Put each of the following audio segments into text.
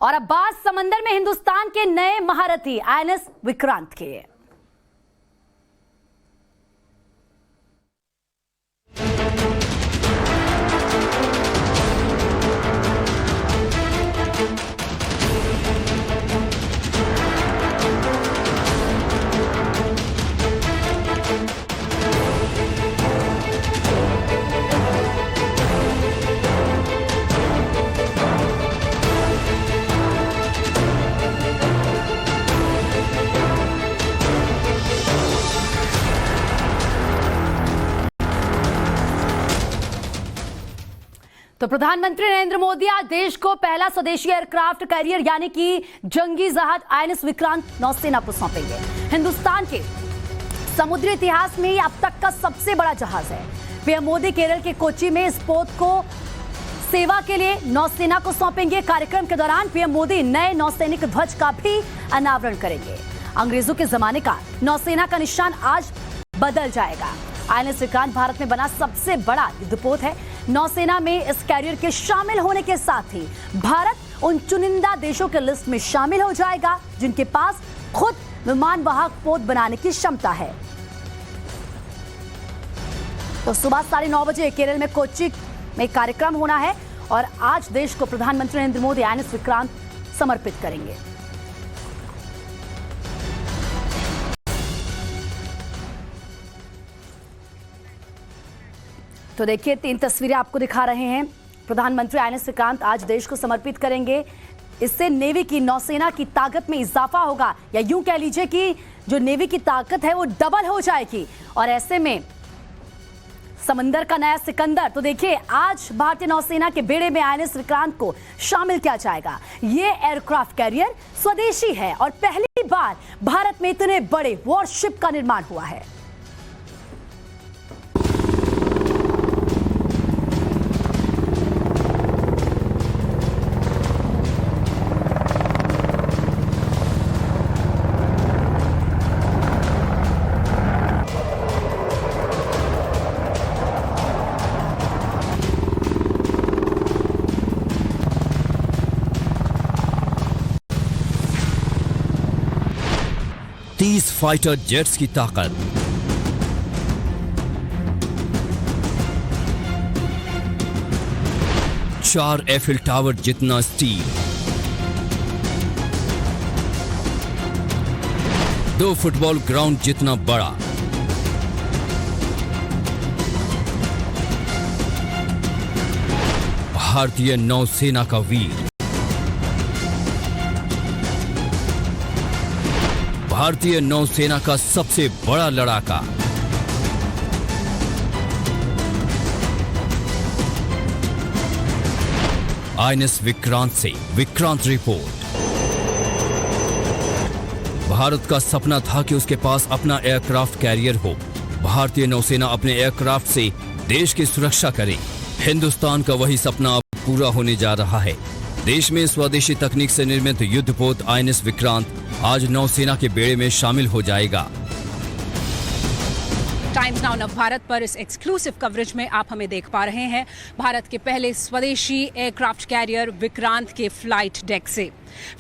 और अब बात समंदर में हिंदुस्तान के नए महारथी आईएनएस विक्रांत के। तो प्रधानमंत्री नरेंद्र मोदी आज देश को पहला स्वदेशी एयरक्राफ्ट कैरियर यानी कि जंगी जहाज आईएनएस विक्रांत नौसेना को सौंपेंगे। हिंदुस्तान के समुद्री इतिहास में अब तक का सबसे बड़ा जहाज है। पीएम मोदी केरल के कोच्चि में इस पोत को सेवा के लिए नौसेना को सौंपेंगे। कार्यक्रम के दौरान पीएम मोदी नए नौसैनिक ध्वज का भी अनावरण करेंगे। अंग्रेजों के जमाने का नौसेना का निशान आज बदल जाएगा। आईएनएस विक्रांत भारत में बना सबसे बड़ा युद्धपोत है। नौसेना में इस कैरियर के शामिल होने के साथ ही भारत उन चुनिंदा देशों के लिस्ट में शामिल हो जाएगा जिनके पास खुद विमान वाहक पोत बनाने की क्षमता है। तो सुबह 9:30 बजे केरल में कोच्चि में कार्यक्रम होना है और आज देश को प्रधानमंत्री नरेंद्र मोदी आईएनएस विक्रांत समर्पित करेंगे। तो देखिए 3 तस्वीरें आपको दिखा रहे हैं। प्रधानमंत्री आईएनएस विक्रांत आज देश को समर्पित करेंगे। इससे नेवी की नौसेना की ताकत में इजाफा होगा या यूं कह लीजिए कि जो नेवी की ताकत है वो डबल हो जाएगी और ऐसे में समंदर का नया सिकंदर। तो देखिए आज भारतीय नौसेना के बेड़े में आईएनएस विक्रांत को शामिल किया जाएगा। ये एयरक्राफ्ट कैरियर स्वदेशी है और पहली बार भारत में इतने बड़े वॉरशिप का निर्माण हुआ है। फाइटर जेट्स की ताकत, चार एफिल टावर जितना स्टील, 2 फुटबॉल ग्राउंड जितना बड़ा, भारतीय नौसेना का वीर, भारतीय नौसेना का सबसे बड़ा लड़ाका, आईएनएस विक्रांत से विक्रांत रिपोर्ट। भारत का सपना था कि उसके पास अपना एयरक्राफ्ट कैरियर हो। भारतीय नौसेना अपने एयरक्राफ्ट से देश की सुरक्षा करे। हिंदुस्तान का वही सपना अब पूरा होने जा रहा है। देश में स्वदेशी तकनीक से निर्मित युद्धपोत आईएनएस विक्रांत आज नौसेना के बेड़े में शामिल हो जाएगा। टाइम्स नाउ नव भारत पर इस एक्सक्लूसिव कवरेज में आप हमें देख पा रहे हैं भारत के पहले स्वदेशी एयरक्राफ्ट कैरियर विक्रांत के फ्लाइट डेक से।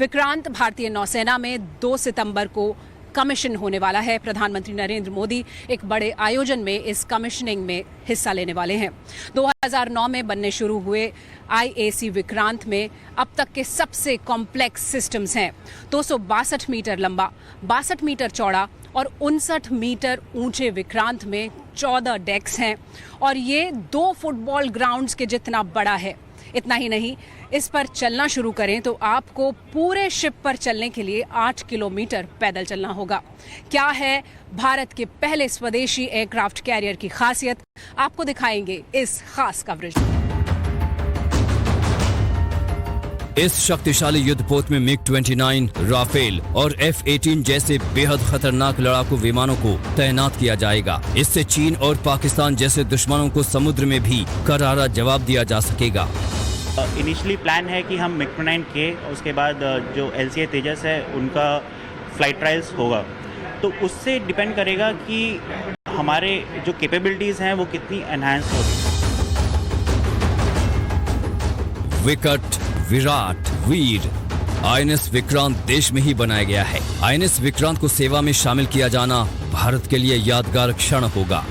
विक्रांत भारतीय नौसेना में 2 सितंबर को कमीशन होने वाला है। प्रधानमंत्री नरेंद्र मोदी एक बड़े आयोजन में इस कमीशनिंग में हिस्सा लेने वाले हैं। 2009 में बनने शुरू हुए आईएसी विक्रांत में अब तक के सबसे कॉम्प्लेक्स सिस्टम्स हैं। 262 मीटर लंबा, 62 मीटर चौड़ा और 59 मीटर ऊंचे विक्रांत में 14 डेक्स हैं और ये 2 फुटबॉल ग्राउंड्स के जितना बड़ा है। इतना ही नहीं, इस पर चलना शुरू करें तो आपको पूरे शिप पर चलने के लिए 8 किलोमीटर पैदल चलना होगा। क्या है भारत के पहले स्वदेशी एयरक्राफ्ट कैरियर की खासियत, आपको दिखाएंगे इस खास कवरेज में। इस शक्तिशाली युद्धपोत में मिग-29, राफेल और F-18 जैसे बेहद खतरनाक लड़ाकू विमानों को तैनात किया जाएगा। इससे चीन और पाकिस्तान जैसे दुश्मनों को समुद्र में भी करारा जवाब दिया जा सकेगा। इनिशियली प्लान है कि हम मिग-29 के उसके बाद जो LCA तेजस है उनका फ्लाइट ट्रायल्स होगा, तो उससे डिपेंड करेगा कि हमारे जो कैपेबिलिटीज़ हैं वो कितनी एनहांस होगी। विकट, विराट, वीर आईएनएस विक्रांत देश में ही बनाया गया है। आईएनएस विक्रांत को सेवा में शामिल किया जाना भारत के लिए यादगार क्षण होगा।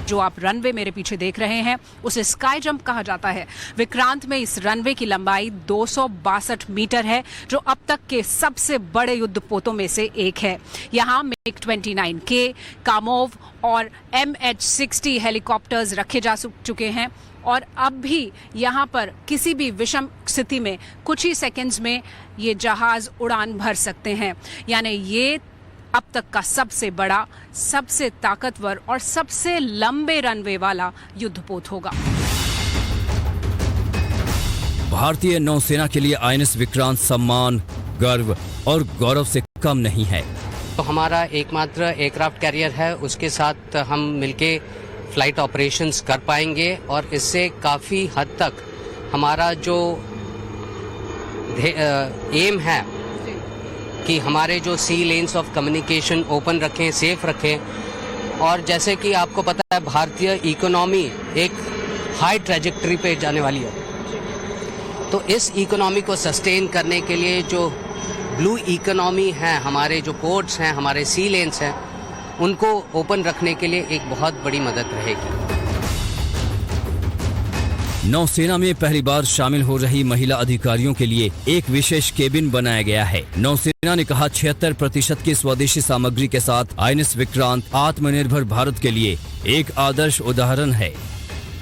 जो आप रनवे मेरे पीछे देख रहे हैं उसे स्काई जंप कहा जाता है। विक्रांत में इस रनवे की लंबाई 262 मीटर है, जो अब तक के सबसे बड़े युद्धपोतों में से एक है। यहाँ MiG-29K, कामोव और MH-60 हेलीकॉप्टर्स रखे जा चुके हैं और अब भी यहाँ पर किसी भी विषम स्थिति में कुछ ही सेकंड्स में ये जहाज उड़ान भर सकते हैं। यानी ये अब तक का सबसे बड़ा, सबसे ताकतवर और सबसे लंबे रनवे वाला युद्धपोत होगा। भारतीय नौसेना के लिए आईएनएस विक्रांत सम्मान, गर्व और गौरव से कम नहीं है। तो हमारा एकमात्र एयरक्राफ्ट कैरियर है, उसके साथ हम मिलके फ्लाइट ऑपरेशंस कर पाएंगे और इससे काफ़ी हद तक हमारा जो एम है कि हमारे जो सी लेन्स ऑफ कम्युनिकेशन ओपन रखें, सेफ रखें। और जैसे कि आपको पता है भारतीय इकोनॉमी एक हाई ट्रैजेक्टरी पे जाने वाली है, तो इस इकोनॉमी को सस्टेन करने के लिए जो ब्लू इकोनॉमी है, हमारे जो पोर्ट्स हैं, हमारे सी लेन्स हैं, उनको ओपन रखने के लिए एक बहुत बड़ी मदद रहेगी। नौसेना में पहली बार शामिल हो रही महिला अधिकारियों के लिए एक विशेष केबिन बनाया गया है। नौसेना ने कहा 76% की स्वदेशी सामग्री के साथ आईएनएस विक्रांत आत्मनिर्भर भारत के लिए एक आदर्श उदाहरण है।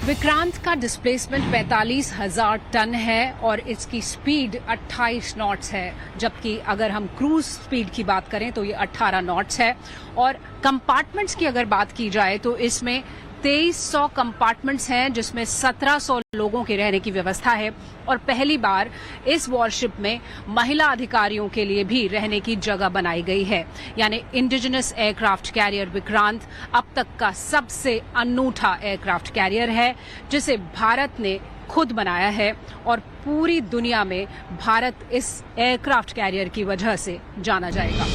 विक्रांत का डिस्प्लेसमेंट 45,000 टन है और इसकी स्पीड 28 नॉट्स है, जबकि अगर हम क्रूज स्पीड की बात करें तो ये 18 नॉट्स है। और कंपार्टमेंट्स की अगर बात की जाए तो इसमें 2300 कंपार्टमेंट्स हैं, जिसमें 1700 लोगों के रहने की व्यवस्था है। और पहली बार इस वॉरशिप में महिला अधिकारियों के लिए भी रहने की जगह बनाई गई है। यानी इंडिजिनस एयरक्राफ्ट कैरियर विक्रांत अब तक का सबसे अनूठा एयरक्राफ्ट कैरियर है, जिसे भारत ने खुद बनाया है और पूरी दुनिया में भारत इस एयरक्राफ्ट कैरियर की वजह से जाना जाएगा।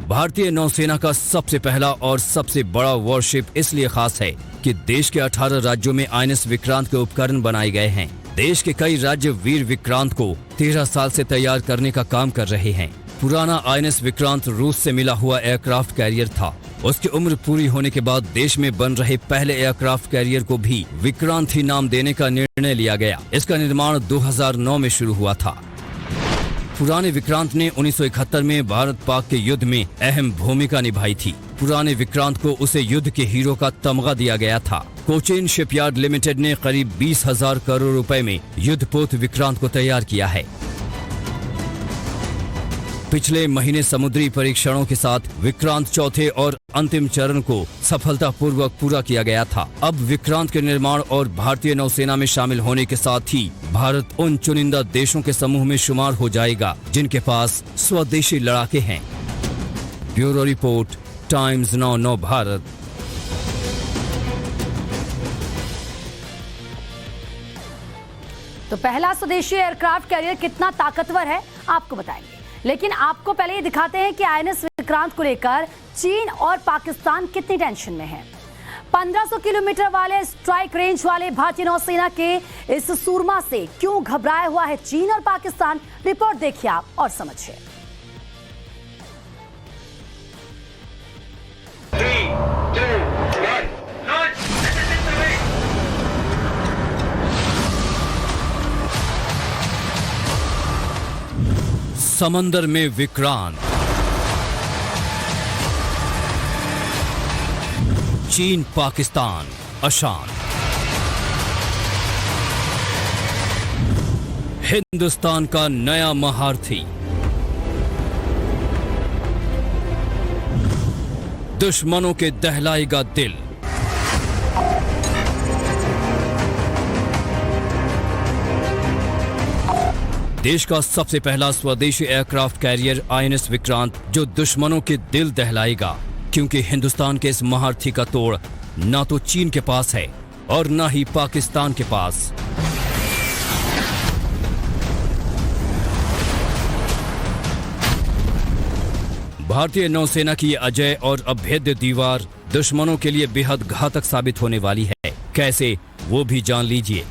भारतीय नौसेना का सबसे पहला और सबसे बड़ा वॉरशिप इसलिए खास है कि देश के 18 राज्यों में आईएनएस विक्रांत के उपकरण बनाए गए हैं। देश के कई राज्य वीर विक्रांत को 13 साल से तैयार करने का काम कर रहे हैं। पुराना आईएनएस विक्रांत रूस से मिला हुआ एयरक्राफ्ट कैरियर था। उसकी उम्र पूरी होने के बाद देश में बन रहे पहले एयरक्राफ्ट कैरियर को भी विक्रांत ही नाम देने का निर्णय लिया गया। इसका निर्माण 2009 में शुरू हुआ था। पुराने विक्रांत ने 1971 में भारत पाक के युद्ध में अहम भूमिका निभाई थी। पुराने विक्रांत को उसे युद्ध के हीरो का तमगा दिया गया था। कोचीन शिपयार्ड लिमिटेड ने करीब 20,000 करोड़ रुपए में युद्धपोत विक्रांत को तैयार किया है। पिछले महीने समुद्री परीक्षणों के साथ विक्रांत चौथे और अंतिम चरण को सफलतापूर्वक पूरा किया गया था। अब विक्रांत के निर्माण और भारतीय नौसेना में शामिल होने के साथ ही भारत उन चुनिंदा देशों के समूह में शुमार हो जाएगा जिनके पास स्वदेशी लड़ाके हैं। Bureau report, times now Bharat. तो पहला स्वदेशी एयरक्राफ्ट कैरियर कितना ताकतवर है आपको बताएंगे, लेकिन आपको पहले ये दिखाते हैं कि आईएनएस विक्रांत को लेकर चीन और पाकिस्तान कितनी टेंशन में है। 1500 किलोमीटर वाले स्ट्राइक रेंज वाले भारतीय नौसेना के इस सूरमा से क्यों घबराया हुआ है चीन और पाकिस्तान, रिपोर्ट देखिए आप और समझिए। 3, 2, 1, launch! समंदर में विक्रांत, चीन पाकिस्तान अशांत, हिंदुस्तान का नया महारथी, दुश्मनों के दहलाएगा दिल। देश का सबसे पहला स्वदेशी एयरक्राफ्ट कैरियर आईएनएस विक्रांत, जो दुश्मनों के दिल दहलाएगा, क्योंकि हिंदुस्तान के इस महारथी का तोड़ ना तो चीन के पास है और ना ही पाकिस्तान के पास। भारतीय नौसेना की ये अजय और अभेद्य दीवार दुश्मनों के लिए बेहद घातक साबित होने वाली है। कैसे, वो भी जान लीजिए।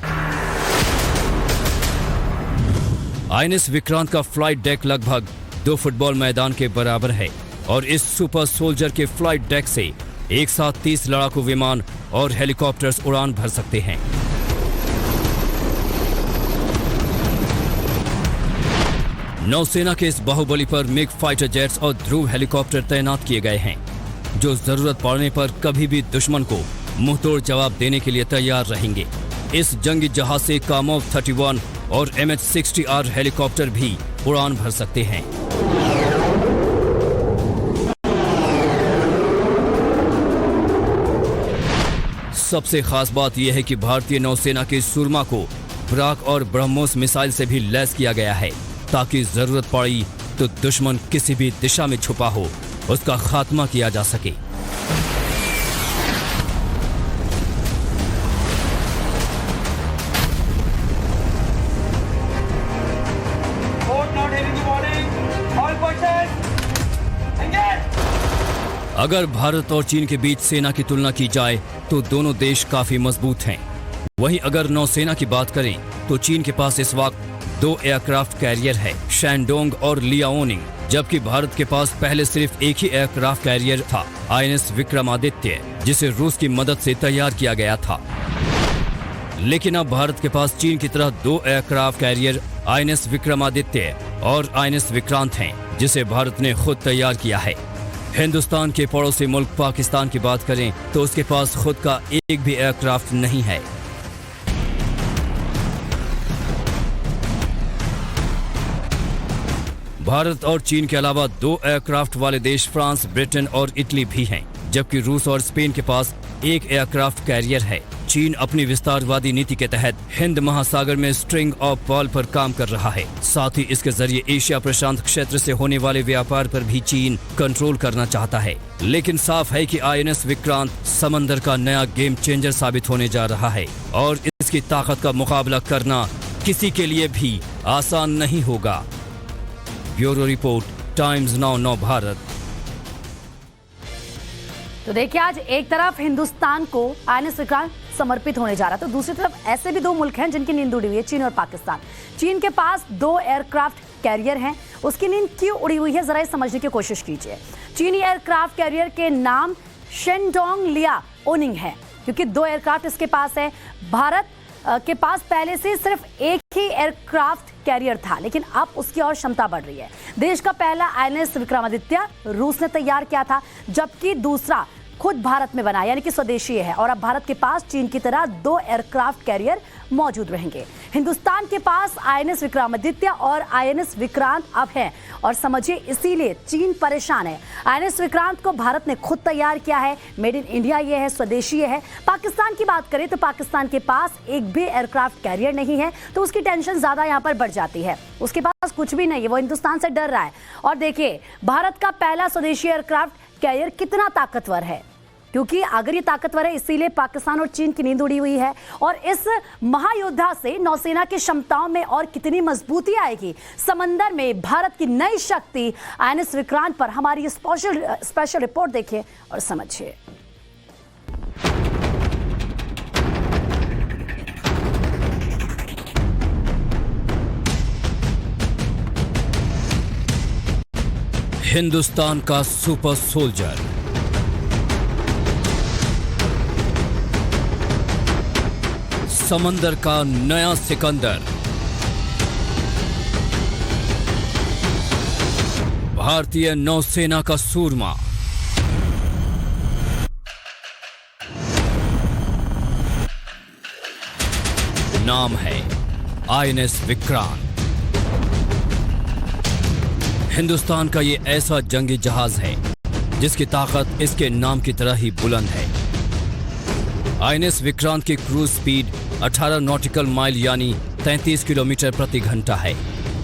आईएनएस विक्रांत का फ्लाइट डेक लगभग 2 फुटबॉल मैदान के बराबर है और इस सुपर सोल्जर के फ्लाइट डेक से एक साथ 30 लड़ाकू विमान और हेलीकॉप्टर्स उड़ान भर सकते हैं। नौसेना के इस बाहुबली पर मिग फाइटर जेट्स और ध्रुव हेलीकॉप्टर तैनात किए गए हैं, जो जरूरत पड़ने पर कभी भी दुश्मन को मुंहतोड़ जवाब देने के लिए तैयार रहेंगे। इस जंगी जहाज से कामोव 31 और MH-60R हेलीकॉप्टर भी उड़ान भर सकते हैं। सबसे खास बात यह है कि भारतीय नौसेना के सुरमा को ब्राक और ब्रह्मोस मिसाइल से भी लैस किया गया है, ताकि जरूरत पड़ी तो दुश्मन किसी भी दिशा में छुपा हो उसका खात्मा किया जा सके। अगर भारत और चीन के बीच सेना की तुलना की जाए तो दोनों देश काफी मजबूत हैं। वहीं अगर नौसेना की बात करें तो चीन के पास इस वक्त 2 एयरक्राफ्ट कैरियर है, शैनडोंग और लियाओनिंग, जबकि भारत के पास पहले सिर्फ एक ही एयरक्राफ्ट कैरियर था, आईएनएस विक्रमादित्य, जिसे रूस की मदद से तैयार किया गया था। लेकिन अब भारत के पास चीन की तरह 2 एयरक्राफ्ट कैरियर आईएनएस विक्रमादित्य और आईएनएस विक्रांत हैं, जिसे भारत ने खुद तैयार किया है। हिंदुस्तान के पड़ोसी मुल्क पाकिस्तान की बात करें तो उसके पास खुद का एक भी एयरक्राफ्ट नहीं है। भारत और चीन के अलावा 2 एयरक्राफ्ट वाले देश फ्रांस, ब्रिटेन और इटली भी हैं, जबकि रूस और स्पेन के पास 1 एयरक्राफ्ट कैरियर है। चीन अपनी विस्तारवादी नीति के तहत हिंद महासागर में स्ट्रिंग ऑफ पर्ल पर काम कर रहा है। साथ ही इसके जरिए एशिया प्रशांत क्षेत्र से होने वाले व्यापार पर भी चीन कंट्रोल करना चाहता है। लेकिन साफ है कि आईएनएस विक्रांत समंदर का नया गेम चेंजर साबित होने जा रहा है और इसकी ताकत का मुकाबला करना किसी के लिए भी आसान नहीं होगा। ब्यूरो रिपोर्ट, टाइम्स नाउ नौ भारत। तो देखिए, आज एक तरफ हिंदुस्तान को आईएनएस विक्रांत समर्पित होने जा रहा था, तो दूसरी तरफ ऐसे भी 2 मुल्क हैं जिनकी नींद उड़ी हुई है, चीन और पाकिस्तान। चीन के पास 2 एयरक्राफ्ट कैरियर हैं, उसकी नींद क्यों उड़ी हुई है, जरा ये समझने की कोशिश कीजिए। चीनी एयरक्राफ्ट कैरियर के नाम शेनडोंग लियाओनिंग है, क्योंकि 2 एयरक्राफ्ट इसके पास है। भारत के पास पहले से सिर्फ एक ही एयरक्राफ्ट कैरियर था, लेकिन अब उसकी और क्षमता बढ़ रही है। देश का पहला आईएनएस विक्रमादित्य रूस ने तैयार किया था, जबकि दूसरा खुद भारत में बना, यानी कि स्वदेशी है। और अब भारत के पास चीन की तरह 2 एयरक्राफ्ट कैरियर मौजूद रहेंगे। हिंदुस्तान के पास आईएनएस विक्रमादित्य और आईएनएस विक्रांत अब हैं, और समझिए इसीलिए चीन परेशान है। आईएनएस विक्रांत को भारत ने खुद तैयार किया है, मेड इन इंडिया ये है, स्वदेशी है। पाकिस्तान की बात करें तो पाकिस्तान के पास एक भी एयरक्राफ्ट कैरियर नहीं है, तो उसकी टेंशन ज्यादा यहाँ पर बढ़ जाती है। उसके पास कुछ भी नहीं है, वो हिंदुस्तान से डर रहा है। और देखिए, भारत का पहला स्वदेशी एयरक्राफ्ट कैरियर कितना ताकतवर है, क्योंकि अगर ये ताकतवर है इसीलिए पाकिस्तान और चीन की नींद उड़ी हुई है। और इस महायोद्धा से नौसेना की क्षमताओं में और कितनी मजबूती आएगी। समंदर में भारत की नई शक्ति आईएनएस विक्रांत पर हमारी स्पेशल रिपोर्ट देखिए और समझिए। हिंदुस्तान का सुपर सोल्जर, समंदर का नया सिकंदर, भारतीय नौसेना का सूरमा, नाम है आईएनएस विक्रांत। हिंदुस्तान का ये ऐसा जंगी जहाज है जिसकी ताकत इसके नाम की तरह ही बुलंद है। आईएनएस विक्रांत की क्रूज स्पीड 18 नॉटिकल माइल यानी 33 किलोमीटर प्रति घंटा है,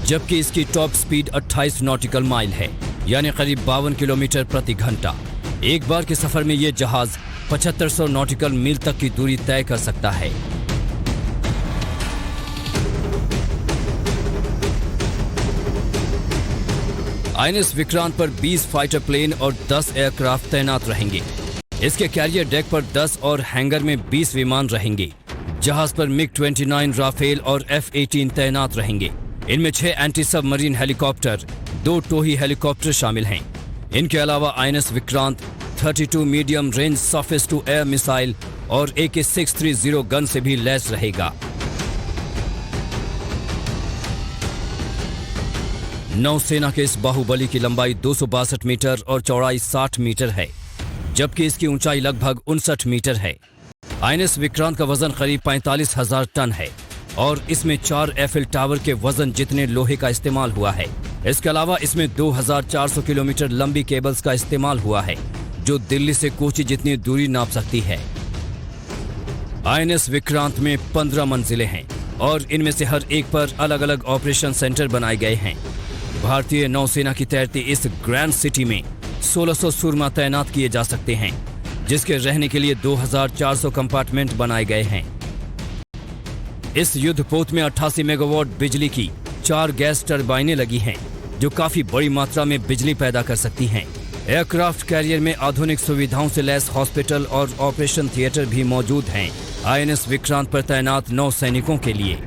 जबकि इसकी टॉप स्पीड 28 नॉटिकल माइल है यानी करीब 52 किलोमीटर प्रति घंटा। एक बार के सफर में यह जहाज 7500 नॉटिकल मील तक की दूरी तय कर सकता है। आईएनएस विक्रांत पर 20 फाइटर प्लेन और 10 एयरक्राफ्ट तैनात रहेंगे। इसके कैरियर डेक पर 10 और हैंगर में 20 विमान रहेंगे। जहाज पर मिग 29, राफेल और F-18 तैनात रहेंगे। इनमें 6 एंटी सबमरीन हेलीकॉप्टर, 2 टोही हेलीकॉप्टर शामिल हैं। इनके अलावा INS Vikrant 32 medium range surface to air missile और AK-630 गन से भी लैस रहेगा। नौसेना के इस बाहुबली की लंबाई 262 मीटर और चौड़ाई 60 मीटर है, जबकि इसकी ऊंचाई लगभग 59 मीटर है। INS विक्रांत का वजन करीब 45,000 टन है और इसमें 4 एफिल टावर के वजन जितने लोहे का इस्तेमाल हुआ है। इसके अलावा इसमें 2400 किलोमीटर लंबी केबल्स का इस्तेमाल हुआ है, जो दिल्ली से कोची जितनी दूरी नाप सकती है। INS विक्रांत में 15 मंजिलें हैं और इनमें से हर एक पर अलग अलग ऑपरेशन सेंटर बनाए गए हैं। भारतीय नौसेना की तैरती इस ग्रैंड सिटी में 1600 सुरमा तैनात किए जा सकते हैं, जिसके रहने के लिए 2400 कंपार्टमेंट बनाए गए हैं। इस युद्धपोत में 88 मेगावाट बिजली की 4 गैस टरबाइनें लगी हैं, जो काफी बड़ी मात्रा में बिजली पैदा कर सकती हैं। एयरक्राफ्ट कैरियर में आधुनिक सुविधाओं से लैस हॉस्पिटल और ऑपरेशन थिएटर भी मौजूद हैं INS विक्रांत पर तैनात नौ सैनिकों के लिए।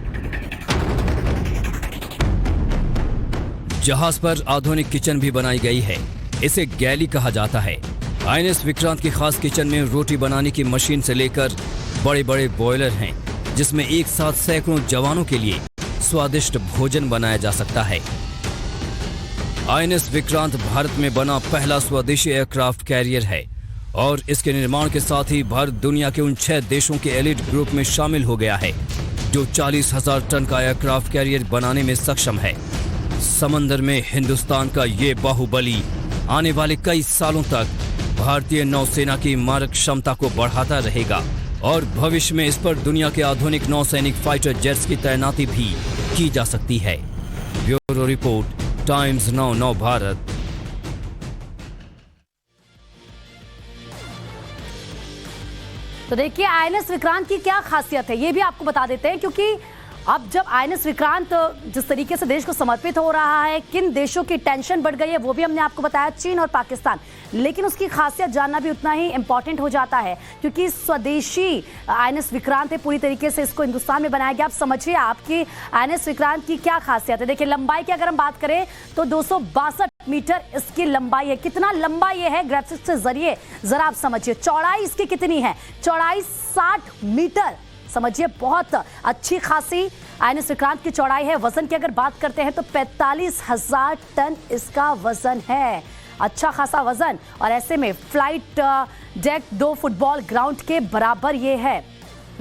जहाज पर आधुनिक किचन भी बनाई गई है, इसे गैली कहा जाता है। INS विक्रांत की खास किचन में रोटी बनाने की मशीन से लेकर बड़े बड़े बॉयलर हैं, जिसमें एक साथ सैकड़ों जवानों के लिए स्वादिष्ट भोजन बनाया जा सकता है। INS विक्रांत भारत में बना पहला स्वदेशी एयरक्राफ्ट कैरियर है और इसके निर्माण के साथ ही भारत दुनिया के उन 6 देशों के एलिट ग्रुप में शामिल हो गया है, जो 40,000 टन का एयरक्राफ्ट कैरियर बनाने में सक्षम है। समंदर में हिंदुस्तान का ये बाहुबली आने वाले कई सालों तक भारतीय नौसेना की मारक क्षमता को बढ़ाता रहेगा और भविष्य में इस पर दुनिया के आधुनिक नौसैनिक फाइटर जेट्स की तैनाती भी की जा सकती है। ब्यूरो रिपोर्ट, टाइम्स नाउ नौ भारत। तो देखिए INS विक्रांत की क्या खासियत है, ये भी आपको बता देते हैं, क्योंकि अब जब INS विक्रांत जिस तरीके से देश को समर्पित हो रहा है, किन देशों की टेंशन बढ़ गई है वो भी हमने आपको बताया, चीन और पाकिस्तान। लेकिन उसकी खासियत जानना भी उतना ही इंपॉर्टेंट हो जाता है, क्योंकि स्वदेशी INS विक्रांत है, पूरी तरीके से इसको हिंदुस्तान में बनाया गया। आप समझिए आपकी INS विक्रांत की क्या खासियत है। देखिए लंबाई की अगर हम बात करें तो 262 मीटर इसकी लंबाई है। कितना लंबा ये है ग्राफिक्स के जरिए जरा आप समझिए। चौड़ाई इसकी कितनी है, चौड़ाई 60 मीटर, समझिए बहुत अच्छी खासी INS विक्रांत की चौड़ाई है। वजन की अगर बात करते हैं तो 45,000 टन इसका वजन है, अच्छा खासा वजन। और ऐसे में फ्लाइट डेक 2 फुटबॉल ग्राउंड के बराबर ये है,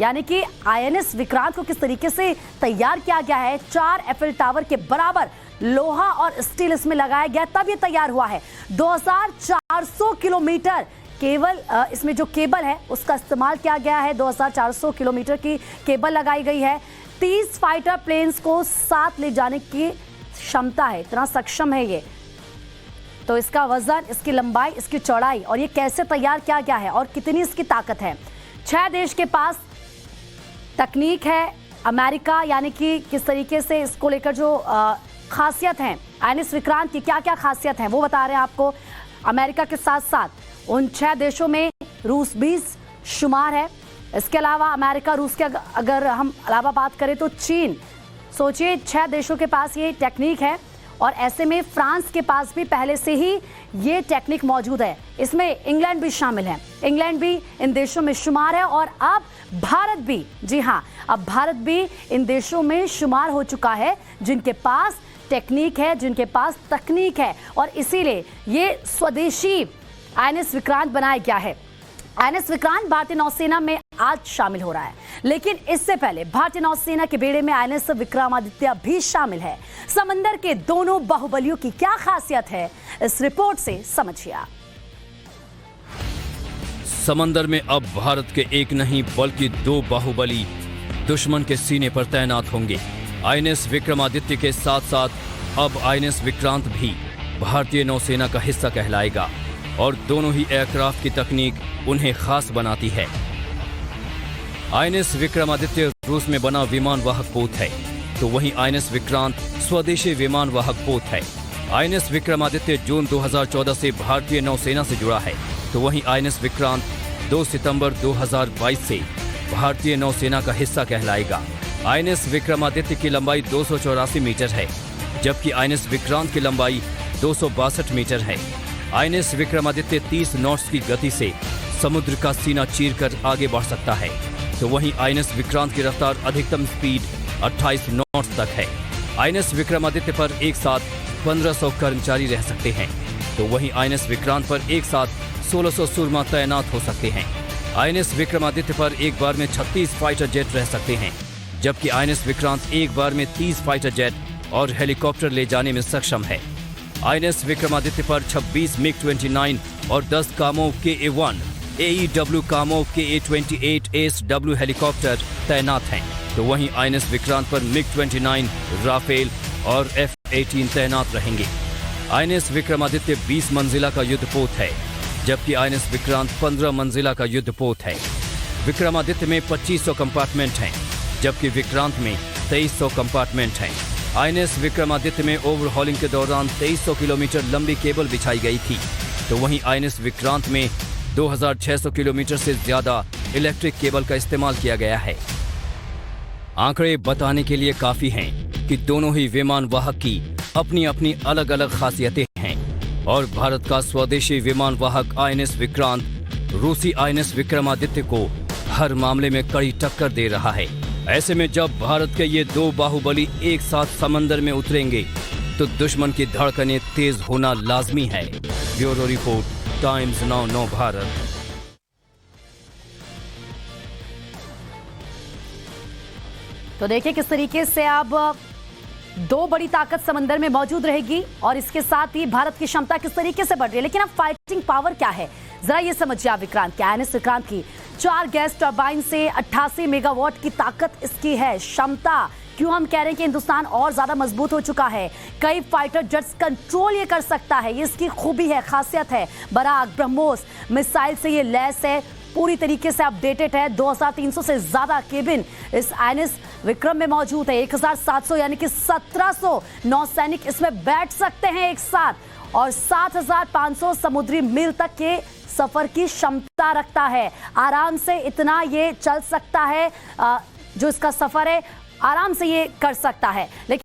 यानी कि INS विक्रांत को किस तरीके से तैयार किया गया है। 4 एफिल टावर के बराबर लोहा और स्टील इसमें लगाया गया, तब ये तैयार हुआ है। 2400 किलोमीटर केवल इसमें जो केबल है उसका इस्तेमाल किया गया है। 2400 किलोमीटर की केबल लगाई गई है। 30 फाइटर प्लेन्स को साथ ले जाने की क्षमता है, इतना सक्षम है ये। तो इसका वजन, इसकी लंबाई, इसकी चौड़ाई और ये कैसे तैयार किया गया है और कितनी इसकी ताकत है। 6 देश के पास तकनीक है। अमेरिका, यानी कि किस तरीके से इसको लेकर जो खासियत है INS विक्रांत की, क्या क्या खासियत है वो बता रहे हैं आपको। अमेरिका के साथ साथ उन 6 देशों में रूस भी शुमार है। इसके अलावा अमेरिका, रूस के अगर हम अलावा बात करें तो चीन, सोचिए 6 देशों के पास ये टेक्निक है। और ऐसे में फ्रांस के पास भी पहले से ही ये टेक्निक मौजूद है। इसमें इंग्लैंड भी शामिल है, इंग्लैंड भी इन देशों में शुमार है। और अब भारत भी, जी हाँ, अब भारत भी इन देशों में शुमार हो चुका है जिनके पास टेक्निक है, जिनके पास तकनीक है। और इसीलिए ये स्वदेशी INS विक्रांत बनाया गया है। INS विक्रांत भारतीय नौसेना में आज शामिल हो रहा है, लेकिन इससे पहले भारतीय नौसेना के बेड़े में INS विक्रमादित्य भी शामिल है। समंदर के दोनों बाहुबलियों की क्या खासियत है, इस रिपोर्ट से समझिए आप। समंदर में अब भारत के एक नहीं बल्कि 2 बाहुबली दुश्मन के सीने पर तैनात होंगे। INS विक्रमादित्य के साथ साथ अब INS विक्रांत भी भारतीय नौसेना का हिस्सा कहलाएगा और दोनों ही एयरक्राफ्ट की तकनीक उन्हें खास बनाती है। INS विक्रमादित्य रूस में बना विमान वाहक पोत है, तो वहीं INS विक्रांत स्वदेशी विमान वाहक पोत है। INS विक्रमादित्य जून 2014 से भारतीय नौसेना से जुड़ा है, तो वहीं INS विक्रांत 2 सितंबर 2022 से भारतीय नौसेना का हिस्सा कहलाएगा। आईएनएस विक्रमादित्य की लंबाई 284 मीटर है, जबकि आईएनएस विक्रांत की लंबाई 262 मीटर है। आईएनएस विक्रमादित्य 30 नॉट्स की गति से समुद्र का सीना चीरकर आगे बढ़ सकता है, तो वहीं आईएनएस विक्रांत की रफ्तार अधिकतम स्पीड 28 नॉट्स तक है। आईएनएस विक्रमादित्य पर एक साथ 1500 कर्मचारी रह सकते हैं, तो वहीं आईएनएस विक्रांत पर एक साथ 1600 सुरमा तैनात हो सकते हैं। आईएनएस विक्रमादित्य पर एक बार में 36 फाइटर जेट रह सकते हैं, जबकि आईएनएस विक्रांत एक बार में 30 फाइटर जेट और हेलीकॉप्टर ले जाने में सक्षम है। आईएनएस विक्रमादित्य पर 26 मिग-29 और 10 Kamov KA-1 AEW Kamov KA-28 ASW helicopter तैनात हैं, तो वहीं आईएनएस विक्रांत पर मिग-29, राफेल और F-18 तैनात रहेंगे। आईएनएस विक्रमादित्य 20 मंजिला का युद्धपोत है, जबकि आईएनएस विक्रांत 15 मंजिला का युद्धपोत है। विक्रमादित्य में 2500 कंपार्टमेंट हैं, जबकि विक्रांत में 2300 कंपार्टमेंट हैं। आईएनएस विक्रमादित्य में ओवरहॉलिंग के दौरान 2300 किलोमीटर लंबी केबल बिछाई गई थी, तो वहीं आईएनएस विक्रांत में 2600 किलोमीटर से ज्यादा इलेक्ट्रिक केबल का इस्तेमाल किया गया है। आंकड़े बताने के लिए काफी हैं कि दोनों ही विमान वाहक की अपनी अपनी अलग अलग खासियतें हैं, और भारत का स्वदेशी विमान वाहक आईएनएस विक्रांत रूसी आईएनएस विक्रमादित्य को हर मामले में कड़ी टक्कर दे रहा है। ऐसे में जब भारत के ये दो बाहुबली एक साथ समंदर में उतरेंगे तो दुश्मन की धड़कनें तेज होना लाजमी है। ब्यूरो रिपोर्ट, टाइम्स नाउ नौ भारत। तो देखिए किस तरीके से अब दो बड़ी ताकत समंदर में मौजूद रहेगी और इसके साथ ही भारत की क्षमता किस तरीके से बढ़ रही है। लेकिन अब फाइटिंग पावर क्या है, जरा ये समझिए। आप विक्रांत की, आईएनएस विक्रांत की 4 गैस टर्बाइन से 88 मेगावाट की ताकत इसकी है, क्षमता। क्यों हम कह रहे हैं कि हिंदुस्तान और ज्यादा मजबूत हो चुका है, कई फाइटर जेट्स कंट्रोल ये कर सकता है, ये इसकी खूबी है, खासियत है। बराक, ब्रह्मोस मिसाइल से ये लैस है, पूरी तरीके से अपडेटेड है। 2300 से ज्यादा केबिन इस आईएनएस विक्रम में मौजूद है। 1700 यानी कि 1700 नौसैनिक इसमें बैठ सकते हैं एक साथ, और 7500 समुद्री मील तक के सफर की क्षमता रखता है। आराम से इतना ये चल सकता है, जो इसका सफर है आराम से ये कर सकता है। लेकिन